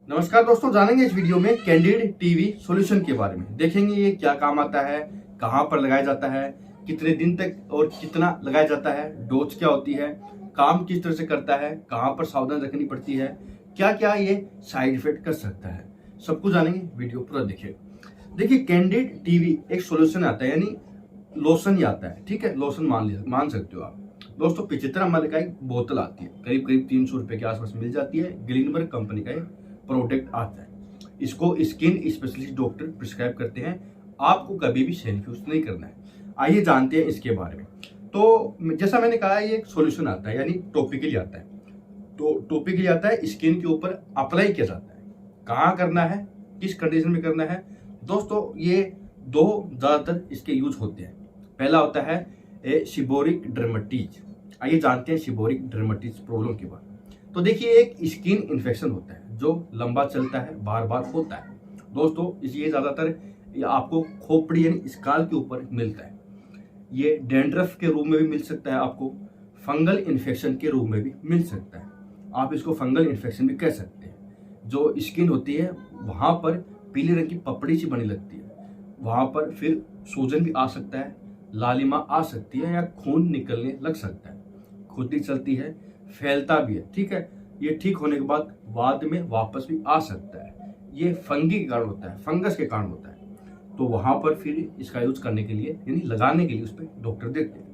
नमस्कार दोस्तों, जानेंगे इस वीडियो में कैंडिड टीवी सॉल्यूशन के बारे में। देखेंगे ये क्या काम आता है, कहां पर लगाया जाता है, कितने दिन तक और कितना लगाया जाता है, डोज क्या होती है, काम किस तरह से करता है, कहां पर सावधान रखनी पड़ती है, क्या क्या ये साइड इफेक्ट कर सकता है, सब कुछ जानेंगे। वीडियो पूरा देखिए। देखिए, कैंडिड टीवी एक सॉल्यूशन आता है, यानी लोशन ही आता है। ठीक है, लोशन मान सकते हो आप। दोस्तों 75 ml का एक बोतल आती है, करीब करीब 300 रुपए के आसपास मिल जाती है। ग्रीनबर्ग कंपनी का प्रोडक्ट आता है। इसको स्किन स्पेशलिस्ट डॉक्टर प्रिस्क्राइब करते हैं। आपको कभी भी सेल्फ यूज नहीं करना है। आइए जानते हैं इसके बारे में। तो जैसा मैंने कहा, ये एक सॉल्यूशन आता है, यानी टॉपिकली आता है। तो टॉपिकली आता है, स्किन के ऊपर अप्लाई किया जाता है। कहाँ करना है, किस कंडीशन में करना है। दोस्तों ये दो ज्यादातर इसके यूज होते हैं। पहला होता है सीबोरिक डर्मेटिज। आइए जानते हैं सीबोरिक डर्मेटिज प्रॉब्लम के बारे में। तो देखिए, एक स्किन इन्फेक्शन होता है जो लंबा चलता है, बार बार होता है। दोस्तों ये ज्यादातर आपको खोपड़ी यानी स्काल के ऊपर मिलता है। ये डैंड्रफ के रूप में भी मिल सकता है, आपको फंगल इन्फेक्शन के रूप में भी मिल सकता है। आप इसको फंगल इन्फेक्शन भी कह सकते हैं। जो स्किन होती है वहां पर पीले रंग की पपड़ी सी बनी लगती है, वहां पर फिर सूजन भी आ सकता है, लालिमा आ सकती है, या खून निकलने लग सकता है, खुजली चलती है, फैलता भी है। ठीक है, ये ठीक होने के बाद में वापस भी आ सकता है। ये फंगी के कारण होता है, फंगस के कारण होता है। तो वहां पर फिर इसका यूज करने के लिए यानी लगाने के लिए उस पर डॉक्टर देते हैं।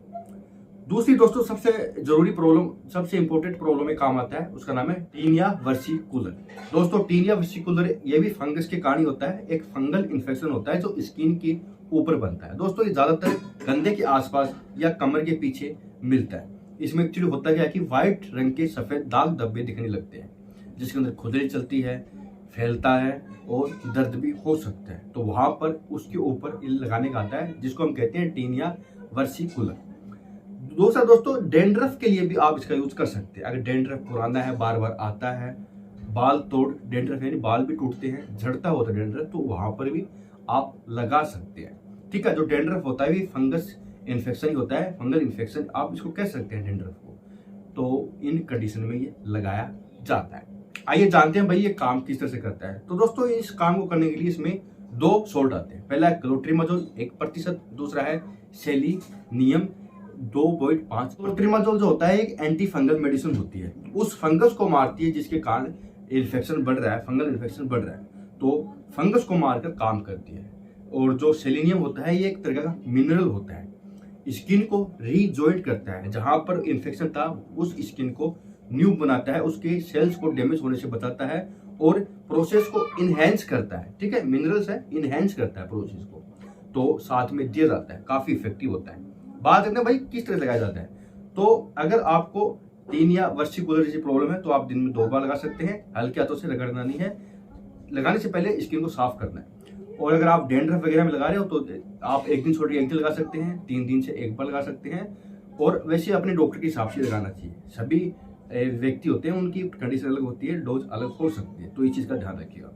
दूसरी दोस्तों सबसे जरूरी प्रॉब्लम, सबसे इंपॉर्टेंट प्रॉब्लम में काम आता है, उसका नाम है टीनिया वर्सिकुलर। दोस्तों टीनिया वर्सिकुलर ये भी फंगस के कारण ही होता है। एक फंगल इन्फेक्शन होता है जो स्किन के ऊपर बनता है। दोस्तों ये ज्यादातर कंधे के आसपास या कमर के पीछे मिलता है। इसमें एक्चुअली होता क्या है कि व्हाइट रंग के सफेद दाग धब्बे दिखने लगते हैं, जिसके अंदर खुजली चलती है, फैलता है और दर्द भी हो सकता है। तो वहां पर उसके ऊपर लगाने का आता है, जिसको हम कहते हैं टीनिया वर्सिकुलर। दूसरा दोस्तों, डेंड्रफ के लिए भी आप इसका यूज कर सकते हैं। अगर डेंड्रफ पुराना है, बार बार आता है, बाल तोड़ डेंड्रफ यानी बाल भी टूटते हैं, झड़ता होता है डेंड्रफ, तो वहां पर भी आप लगा सकते हैं। ठीक है, जो डेंड्रफ होता है भी फंगस इन्फेक्शन ही होता है, फंगल इन्फेक्शन आप इसको कह सकते हैं डेंड्रफ को। तो इन कंडीशन में ये लगाया जाता है। आइए जानते हैं भाई ये काम किस तरह से करता है। तो दोस्तों इस काम को करने के लिए इसमें दो सोल्ट आते हैं। पहला है क्लोट्रिमाजोल 1%, दूसरा है सेलिनियम 2.5। क्लोट्रिमाजोल जो होता है एक एंटी फंगल मेडिसिन होती है, उस फंगस को मारती है जिसके कारण इन्फेक्शन बढ़ रहा है, फंगल इन्फेक्शन बढ़ रहा है, तो फंगस को मारकर काम करती है। और जो सेलिनियम होता है ये एक तरह का मिनरल होता है, स्किन को रीजॉइंट करता है। जहां पर इन्फेक्शन था उस स्किन को न्यू बनाता है, उसके सेल्स को डैमेज होने से बचाता है और प्रोसेस को इनहेंस करता है। ठीक है, मिनरल्स है, इनहेंस करता है प्रोसेस को। तो साथ में दिया जाता है, काफी इफेक्टिव होता है। बात करते हैं भाई किस तरह लगाया जाता है। तो अगर आपको टीनिया वर्सिकुलर जैसी प्रॉब्लम है तो आप दिन में 2 बार लगा सकते हैं। हल्के हाथों से रगड़ना नहीं है, लगाने से पहले स्किन को साफ करना है। और अगर आप डेंड्रफ वगैरह में लगा रहे हो तो आप एक दिन छोड़ के एक दिन लगा सकते हैं, 3 दिन से एक बार लगा सकते हैं। और वैसे अपने डॉक्टर के हिसाब से लगाना चाहिए। सभी व्यक्ति होते हैं, उनकी कंडीशन अलग होती है, डोज अलग हो सकती है, तो इस चीज का ध्यान रखिएगा।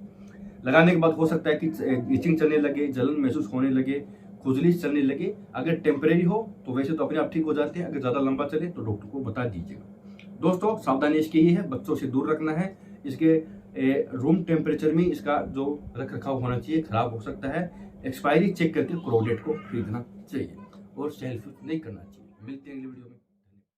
लगाने के बाद हो सकता है कि इचिंग चलने लगे, जलन महसूस होने लगे, खुजली चलने लगे। अगर टेम्परेरी हो तो वैसे तो अपने आप ठीक हो जाते हैं, अगर ज्यादा लंबा चले तो डॉक्टर को बता दीजिएगा। दोस्तों सावधानी इसकी ये है, बच्चों से दूर रखना है। इसके रूम टेम्परेचर में इसका जो रख रखाव होना चाहिए, खराब हो सकता है। एक्सपायरी चेक करके प्रोडक्ट को खरीदना चाहिए और सेल्फ यूज नहीं करना चाहिए। मिलते हैं अगली वीडियो में।